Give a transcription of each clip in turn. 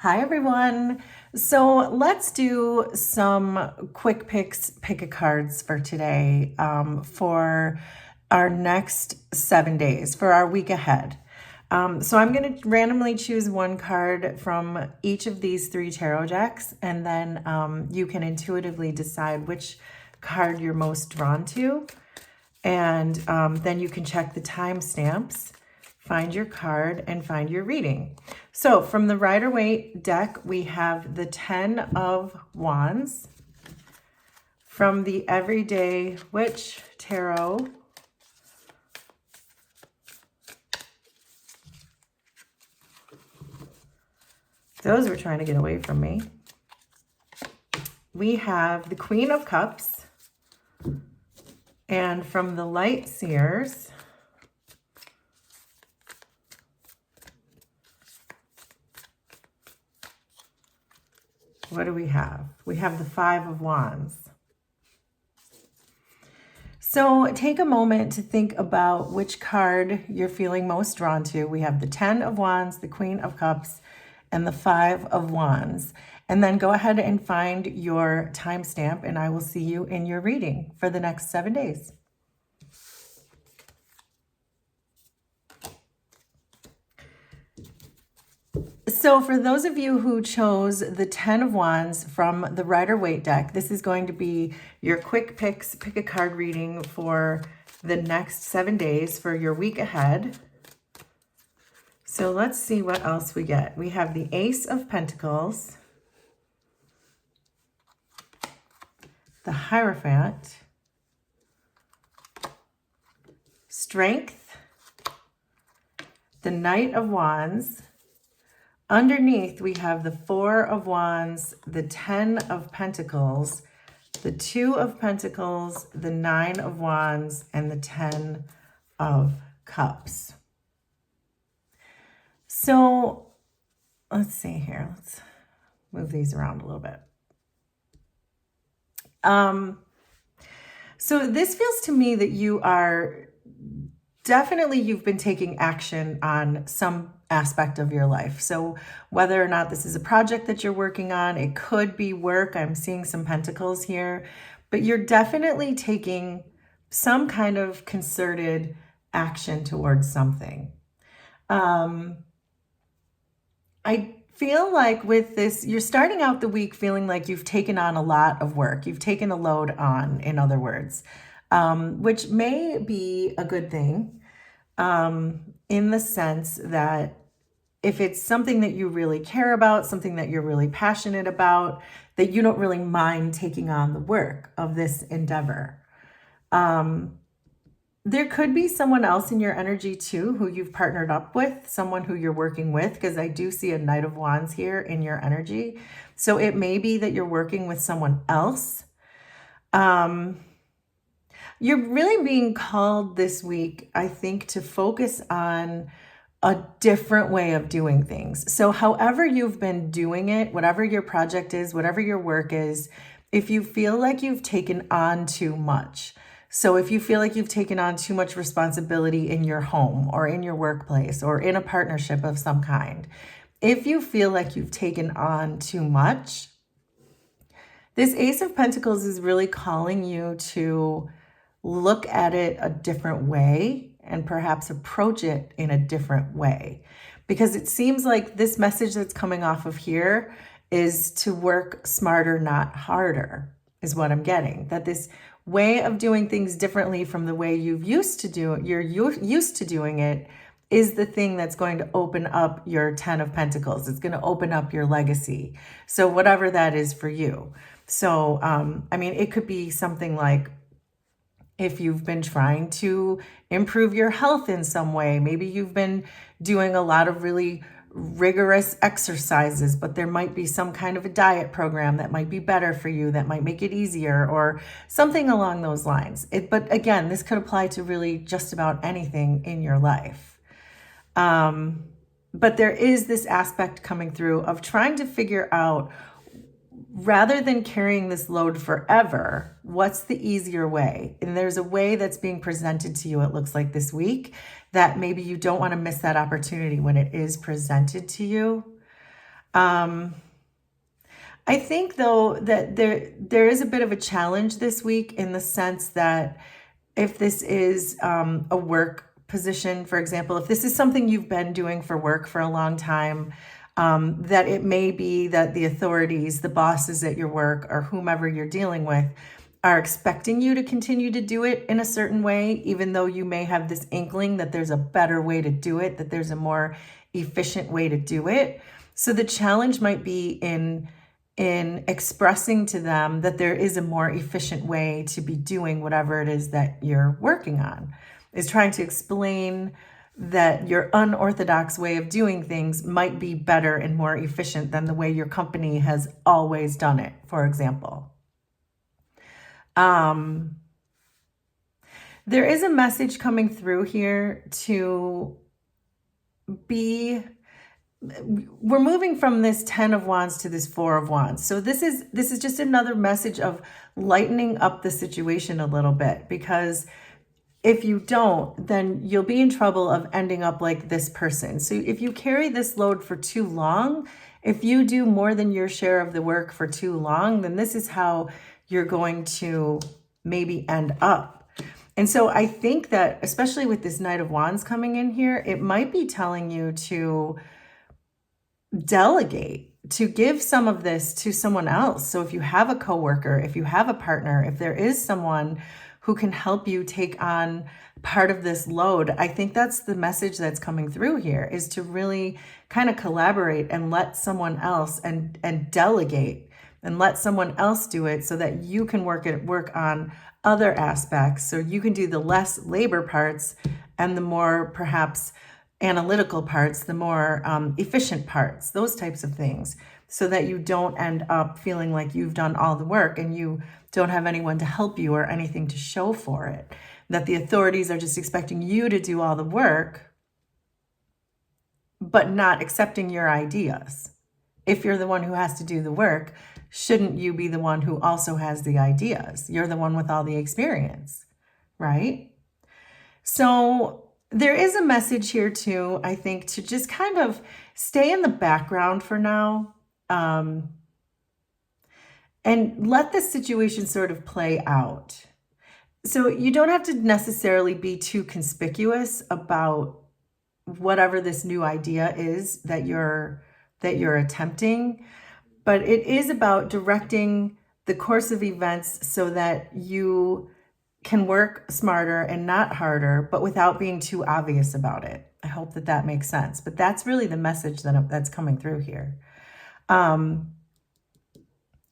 Hi everyone. So let's do some quick pick a cards for today for our next 7 days, for our week ahead. So I'm going to randomly choose one card from each of these three tarot decks, and then you can intuitively decide which card you're most drawn to. And then you can check the timestamps, find your card, and find your reading. So from the Rider-Waite deck, we have the 10 of Wands. From the Everyday Witch Tarot, those were trying to get away from me. We have the Queen of Cups. And from the Light Seers, what do we have? We have the 5 of Wands. So take a moment to think about which card you're feeling most drawn to. We have the 10 of Wands, the Queen of Cups, and the 5 of Wands. And then go ahead and find your timestamp, and I will see you in your reading for the next 7 days. So for those of you who chose the 10 of Wands from the Rider-Waite deck, this is going to be your quick pick a card reading for the next 7 days for your week ahead. So let's see what else we get. We have the Ace of Pentacles, the Hierophant, Strength, the Knight of Wands. Underneath, we have the 4 of Wands, the 10 of Pentacles, the 2 of Pentacles, the 9 of Wands, and the 10 of Cups. So let's see here. Let's move these around a little bit. So this feels to me that you've been taking action on some aspect of your life. So whether or not this is a project that you're working on, it could be work. I'm seeing some pentacles here, but you're definitely taking some kind of concerted action towards something. I feel like with this, you're starting out the week feeling like you've taken on a lot of work. You've taken a load on, in other words, which may be a good thing in the sense that if it's something that you really care about, something that you're really passionate about, that you don't really mind taking on the work of this endeavor. There could be someone else in your energy too who you've partnered up with, someone who you're working with, because I do see a Knight of Wands here in your energy. So it may be that you're working with someone else. You're really being called this week, I think, to focus on a different way of doing things. So however you've been doing it, whatever your project is, whatever your work is, if you feel like you've taken on too much, so if you feel like you've taken on too much responsibility in your home or in your workplace or in a partnership of some kind, if you feel like you've taken on too much, this Ace of Pentacles is really calling you to look at it a different way and perhaps approach it in a different way. Because it seems like this message that's coming off of here is to work smarter, not harder, is what I'm getting. That this way of doing things differently from the way you're used to doing it is the thing that's going to open up your 10 of Pentacles. It's going to open up your legacy. So whatever that is for you. So, I mean, it could be something like, if you've been trying to improve your health in some way, maybe you've been doing a lot of really rigorous exercises, but there might be some kind of a diet program that might be better for you, that might make it easier, or something along those lines. But again, this could apply to really just about anything in your life. But there is this aspect coming through of trying to figure out, rather than carrying this load forever, what's the easier way? And there's a way that's being presented to you, it looks like this week, that maybe you don't want to miss that opportunity when it is presented to you. I think though that there is a bit of a challenge this week in the sense that if this is a work position, for example, if this is something you've been doing for work for a long time, that it may be that the authorities, the bosses at your work, or whomever you're dealing with, are expecting you to continue to do it in a certain way, even though you may have this inkling that there's a better way to do it, that there's a more efficient way to do it. So the challenge might be in expressing to them that there is a more efficient way to be doing whatever it is that you're working on, is trying to explain that your unorthodox way of doing things might be better and more efficient than the way your company has always done it, for example. There is a message coming through here to be, we're moving from this 10 of Wands to this 4 of Wands. So this is just another message of lightening up the situation a little bit, because if you don't, then you'll be in trouble of ending up like this person. So if you carry this load for too long, if you do more than your share of the work for too long, then this is how you're going to maybe end up. And so I think that, especially with this Knight of Wands coming in here, it might be telling you to delegate, to give some of this to someone else. So if you have a coworker, if you have a partner, if there is someone who can help you take on part of this load, I think that's the message that's coming through here, is to really kind of collaborate and let someone else and delegate and let someone else do it, so that you can work on other aspects. So you can do the less labor parts and the more perhaps analytical parts, the more efficient parts, those types of things, so that you don't end up feeling like you've done all the work and you don't have anyone to help you or anything to show for it. That the authorities are just expecting you to do all the work, but not accepting your ideas. If you're the one who has to do the work, shouldn't you be the one who also has the ideas? You're the one with all the experience, right? So there is a message here too, I think, to just kind of stay in the background for now, and let the situation sort of play out. So you don't have to necessarily be too conspicuous about whatever this new idea is that you're attempting, but it is about directing the course of events so that you can work smarter and not harder, but without being too obvious about it. I hope that that makes sense, but that's really the message that's coming through here.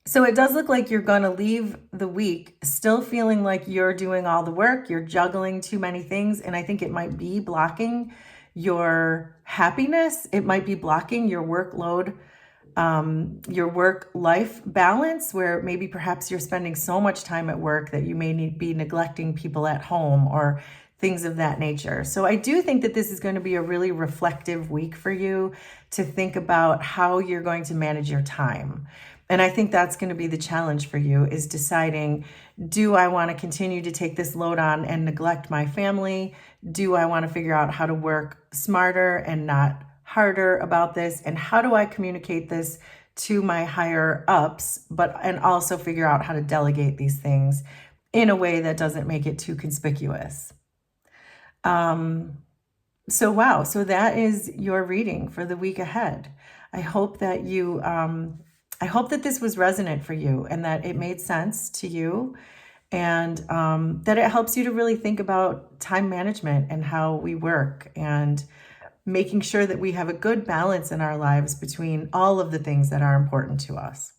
So it does look like you're going to leave the week still feeling like you're doing all the work, you're juggling too many things, and I think it might be blocking your happiness. It might be blocking your workload, your work-life balance, where maybe perhaps you're spending so much time at work that you may be neglecting people at home or things of that nature. So I do think that this is going to be a really reflective week for you to think about how you're going to manage your time. And I think that's going to be the challenge for you, is deciding, do I want to continue to take this load on and neglect my family? Do I want to figure out how to work smarter and not harder about this? And how do I communicate this to my higher ups, and also figure out how to delegate these things in a way that doesn't make it too conspicuous? So wow, so that is your reading for the week ahead. I hope that I hope that this was resonant for you and that it made sense to you, and that it helps you to really think about time management and how we work, and making sure that we have a good balance in our lives between all of the things that are important to us.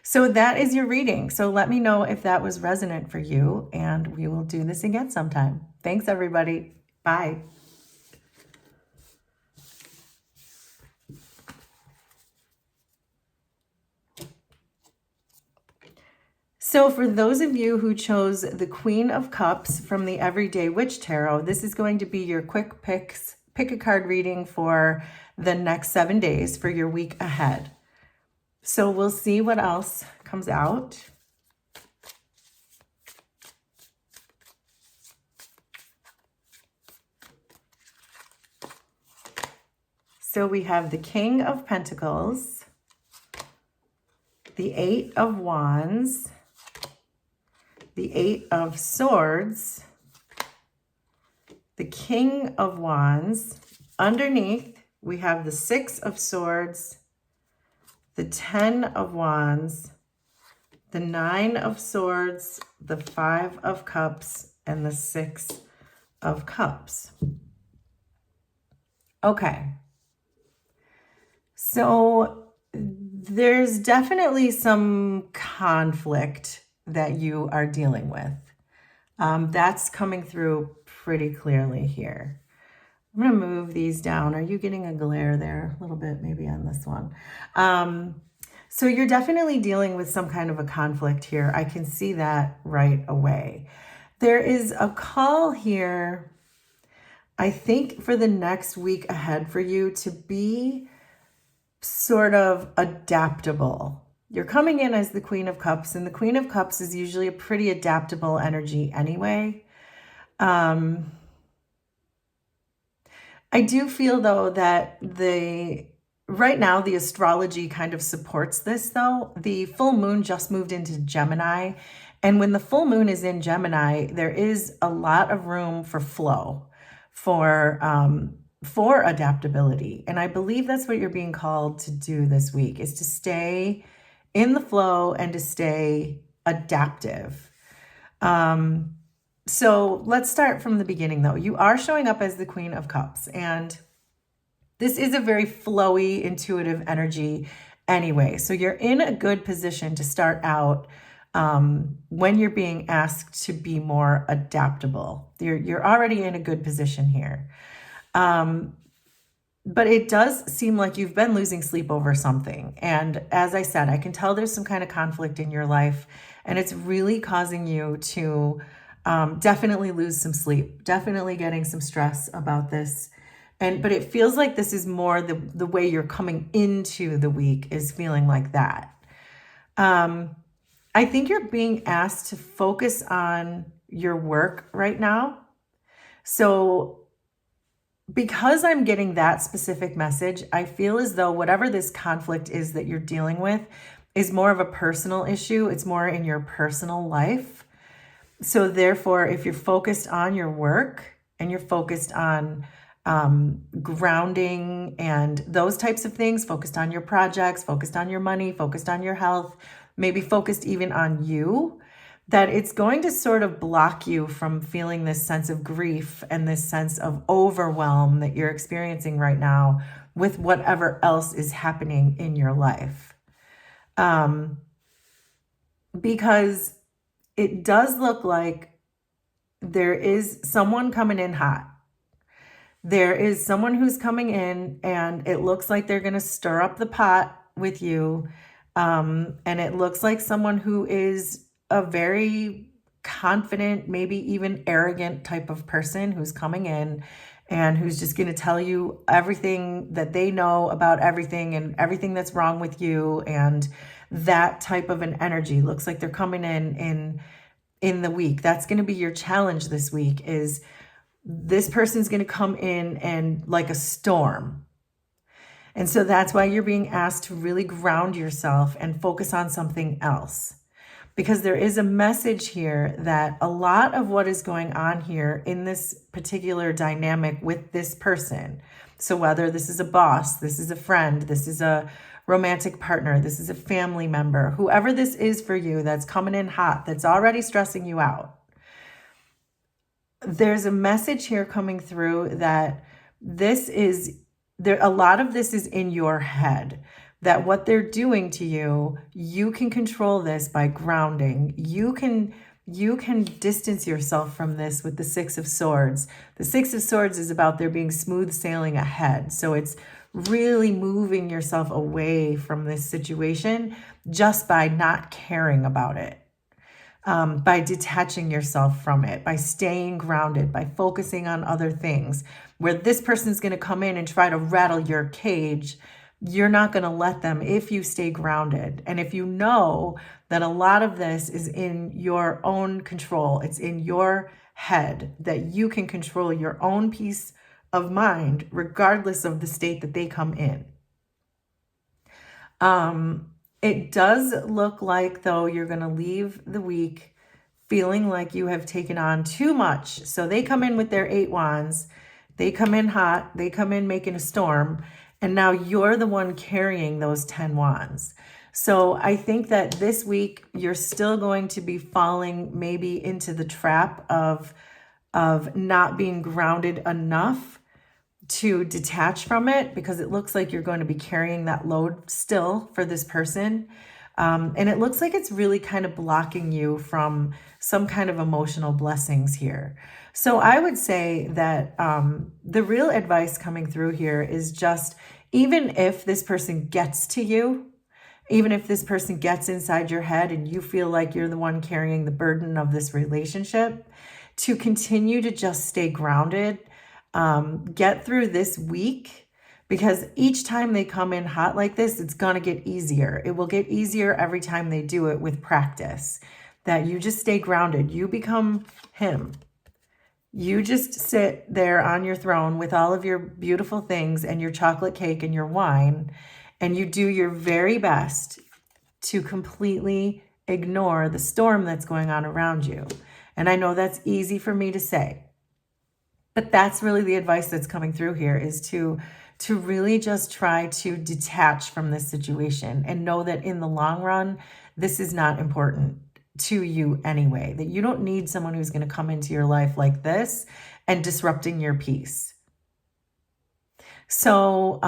So that is your reading. So let me know if that was resonant for you, and we will do this again sometime. Thanks, everybody. Bye. So for those of you who chose the Queen of Cups from the Everyday Witch Tarot, this is going to be your quick pick a card reading for the next 7 days for your week ahead. So we'll see what else comes out. So we have the King of Pentacles, the Eight of Wands, the Eight of Swords, the King of Wands. Underneath, we have the Six of Swords, the 10 of Wands, the 9 of Swords, the 5 of Cups, and the 6 of Cups. Okay. So there's definitely some conflict that you are dealing with. That's coming through pretty clearly here. I'm going to move these down. Are you getting a glare there? A little bit maybe on this one. So you're definitely dealing with some kind of a conflict here. I can see that right away. There is a call here, I think, for the next week ahead for you to be sort of adaptable. You're coming in as the Queen of Cups, and the Queen of Cups is usually a pretty adaptable energy anyway. I do feel, though, that right now the astrology kind of supports this, though. The full moon just moved into Gemini, and when the full moon is in Gemini, there is a lot of room for flow, for adaptability. And I believe that's what you're being called to do this week, is to stay in the flow and to stay adaptive. So let's start from the beginning, though. You are showing up as the Queen of Cups, and this is a very flowy, intuitive energy anyway. So you're in a good position to start out when you're being asked to be more adaptable. You're already in a good position here. But it does seem like you've been losing sleep over something. And as I said, I can tell there's some kind of conflict in your life, and it's really causing you to definitely lose some sleep, definitely getting some stress about this. But it feels like this is more the way you're coming into the week is feeling like that. I think you're being asked to focus on your work right now. So because I'm getting that specific message, I feel as though whatever this conflict is that you're dealing with is more of a personal issue. It's more in your personal life. So therefore, if you're focused on your work and you're focused on grounding and those types of things, focused on your projects, focused on your money, focused on your health, maybe focused even on you, that it's going to sort of block you from feeling this sense of grief and this sense of overwhelm that you're experiencing right now with whatever else is happening in your life. Because it does look like there is someone coming in hot. There is someone who's coming in, and it looks like they're going to stir up the pot with you. And it looks like someone who is a very confident, maybe even arrogant type of person who's coming in and who's just going to tell you everything that they know about everything and everything that's wrong with you. And that type of an energy looks like they're coming in the week. That's going to be your challenge this week, is this person's going to come in and like a storm. And so that's why you're being asked to really ground yourself and focus on something else. Because there is a message here that a lot of what is going on here in this particular dynamic with this person, so whether this is a boss, this is a friend, this is a romantic partner, this is a family member, whoever this is for you that's coming in hot, that's already stressing you out, there's a message here coming through that a lot of this is in your head. That what they're doing to you, you can control this by grounding. You can distance yourself from this with the Six of Swords. The Six of Swords is about there being smooth sailing ahead. So it's really moving yourself away from this situation just by not caring about it, by detaching yourself from it, by staying grounded, by focusing on other things. Where this person's going to come in and try to rattle your cage, you're not going to let them if you stay grounded. And if you know that a lot of this is in your own control, it's in your head, that you can control your own peace of mind, regardless of the state that they come in. It does look like, though, you're going to leave the week feeling like you have taken on too much. So they come in with their 8 wands. They come in hot. They come in making a storm. And now you're the one carrying those 10 wands. So I think that this week you're still going to be falling maybe into the trap of not being grounded enough to detach from it, because it looks like you're going to be carrying that load still for this person. And it looks like it's really kind of blocking you from some kind of emotional blessings here. So I would say that the real advice coming through here is just, even if this person gets to you, even if this person gets inside your head and you feel like you're the one carrying the burden of this relationship, to continue to just stay grounded, get through this week, because each time they come in hot like this, it's going to get easier. It will get easier every time they do it with practice, that you just stay grounded. You become him. You just sit there on your throne with all of your beautiful things and your chocolate cake and your wine, and you do your very best to completely ignore the storm that's going on around you. And I know that's easy for me to say, but that's really the advice that's coming through here, is to really just try to detach from this situation and know that in the long run, this is not important to you anyway, that you don't need someone who's going to come into your life like this and disrupting your peace. So,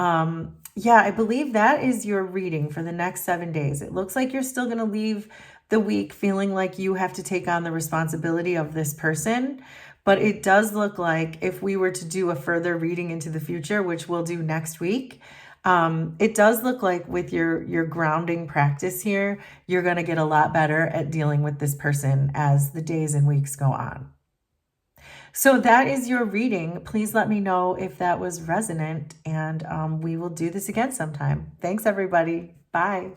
yeah, I believe that is your reading for the next 7 days. It looks like you're still going to leave the week feeling like you have to take on the responsibility of this person. But it does look like, if we were to do a further reading into the future, which we'll do next week, it does look like with your grounding practice here, you're going to get a lot better at dealing with this person as the days and weeks go on. So that is your reading. Please let me know if that was resonant, and we will do this again sometime. Thanks, everybody. Bye.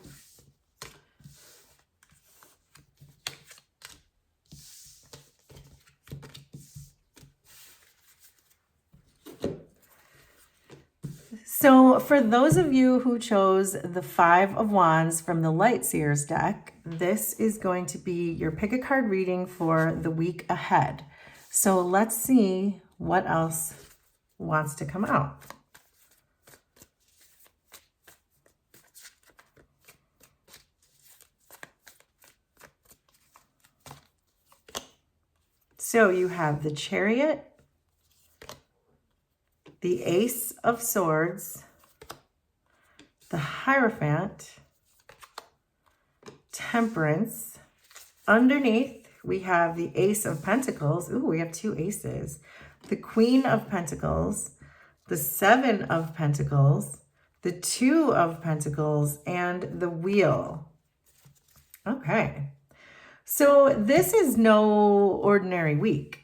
So for those of you who chose the 5 of Wands from the Light Seers deck, this is going to be your pick a card reading for the week ahead. So let's see what else wants to come out. So you have the Chariot, the Ace of Swords, the Hierophant, Temperance. Underneath, we have the Ace of Pentacles. Ooh, we have 2 aces. The Queen of Pentacles, the 7 of Pentacles, the 2 of Pentacles, and the Wheel. Okay. So this is no ordinary week.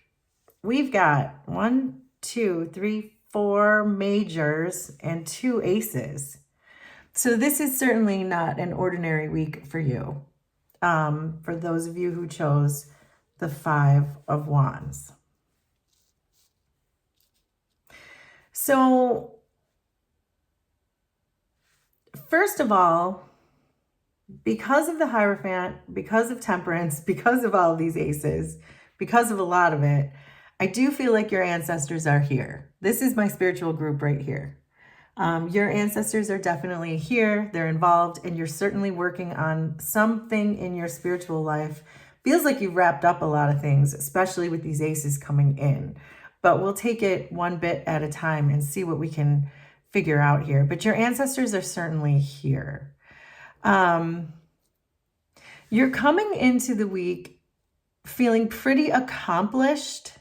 We've got 1, 2, 3, 4 majors and 2 aces. So this is certainly not an ordinary week for you. For those of you who chose the 5 of Wands. So first of all, because of the Hierophant, because of Temperance, because of all of these aces, because of a lot of it, I do feel like your ancestors are here. This is my spiritual group right here. Your ancestors are definitely here. They're involved, and you're certainly working on something in your spiritual life. Feels like you've wrapped up a lot of things, especially with these aces coming in. But we'll take it one bit at a time and see what we can figure out here. But your ancestors are certainly here. You're coming into the week feeling pretty accomplished,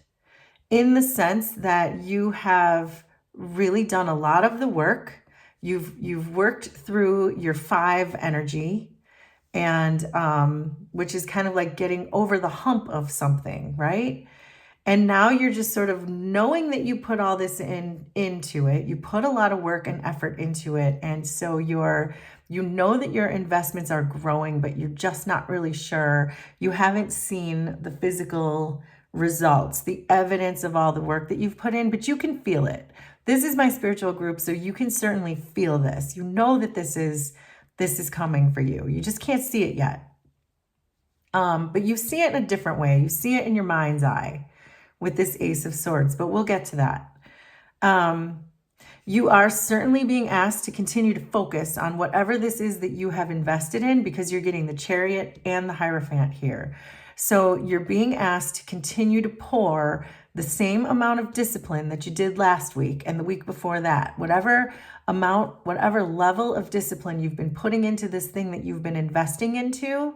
in the sense that you have really done a lot of the work. You've worked through your 5 energy, and which is kind of like getting over the hump of something, right? And now you're just sort of knowing that you put all this into it. You put a lot of work and effort into it, and so you know that your investments are growing, but you're just not really sure. You haven't seen the physical results, the evidence of all the work that you've put in, but you can feel it. This is my spiritual group, so you can certainly feel this. You know that this is coming for you. You just can't see it yet. But you see it in a different way. You see it in your mind's eye with this Ace of Swords, but we'll get to that. You are certainly being asked to continue to focus on whatever this is that you have invested in, because you're getting the Chariot and the Hierophant here. So you're being asked to continue to pour the same amount of discipline that you did last week and the week before that. Whatever amount, whatever level of discipline you've been putting into this thing that you've been investing into,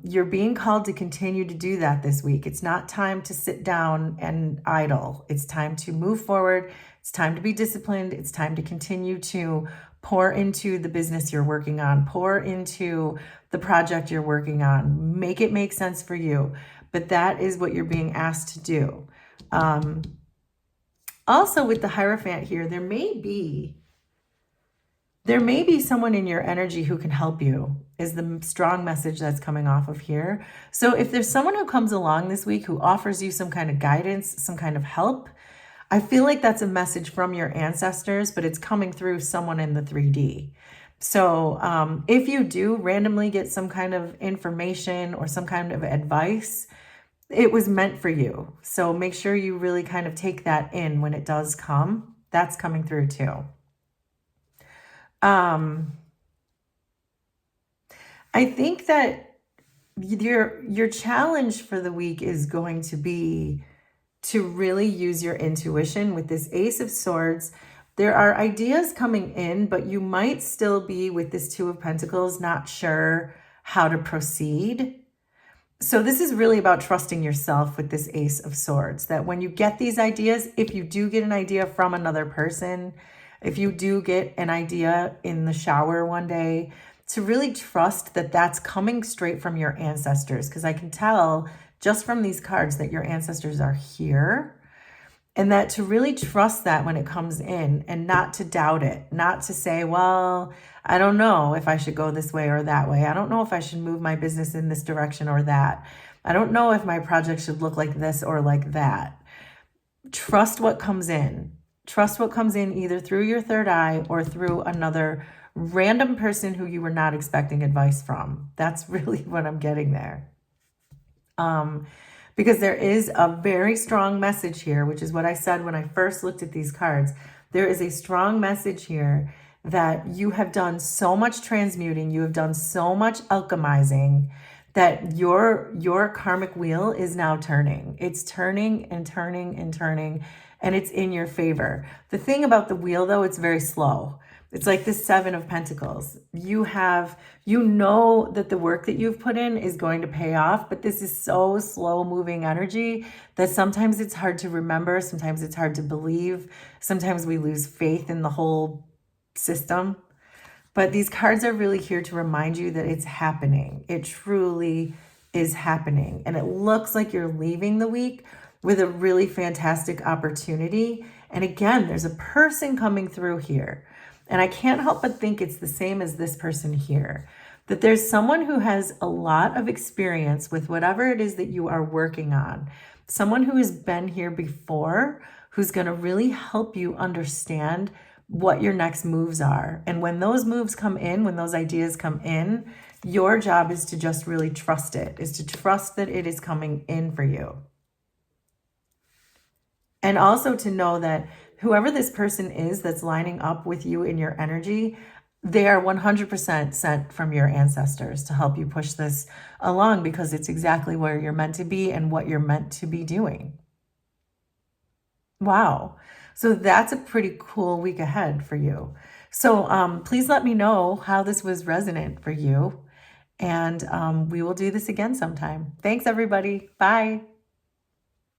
you're being called to continue to do that this week. It's not time to sit down and idle. It's time to move forward. It's time to be disciplined. It's time to continue to pour into the business you're working on, pour into the project you're working on, make it make sense for you. But that is what you're being asked to do. Also with the Hierophant here, there may be someone in your energy who can help you, is the strong message that's coming off of here. So if there's someone who comes along this week who offers you some kind of guidance, some kind of help, I feel like that's a message from your ancestors, but it's coming through someone in the 3D. So if you do randomly get some kind of information or some kind of advice, it was meant for you. So make sure you really kind of take that in when it does come. That's coming through too. I think that your challenge for the week is going to be to really use your intuition with this Ace of Swords. There are ideas coming in, but you might still be with this Two of Pentacles, not sure how to proceed. So this is really about trusting yourself with this Ace of Swords, that when you get these ideas, if you do get an idea from another person, if you do get an idea in the shower one day, to really trust that that's coming straight from your ancestors. Because I can tell just from these cards that your ancestors are here, and that to really trust that when it comes in and not to doubt it, not to say, well, I don't know if I should go this way or that way. I don't know if I should move my business in this direction or that. I don't know if my project should look like this or like that. Trust what comes in. Trust what comes in either through your third eye or through another random person who you were not expecting advice from. That's really what I'm getting there. Because there is a very strong message here, which is what I said when I first looked at these cards. There is a strong message here that you have done so much transmuting, you have done so much alchemizing, that your karmic wheel is now turning. It's turning and turning and turning, and it's in your favor. The thing about the wheel, though, it's very slow. It's like the Seven of Pentacles. You know that the work that you've put in is going to pay off, but this is so slow moving energy that sometimes it's hard to remember. Sometimes it's hard to believe. Sometimes we lose faith in the whole system. But these cards are really here to remind you that it's happening. It truly is happening. And it looks like you're leaving the week with a really fantastic opportunity. And again, there's a person coming through here. And I can't help but think it's the same as this person here, that there's someone who has a lot of experience with whatever it is that you are working on. Someone who has been here before, who's going to really help you understand what your next moves are. And when those moves come in, when those ideas come in, your job is to just really trust it, is to trust that it is coming in for you. And also to know that whoever this person is that's lining up with you in your energy, they are 100% sent from your ancestors to help you push this along, because it's exactly where you're meant to be and what you're meant to be doing. Wow. So that's a pretty cool week ahead for you. So please let me know how this was resonant for you. And we will do this again sometime. Thanks, everybody. Bye.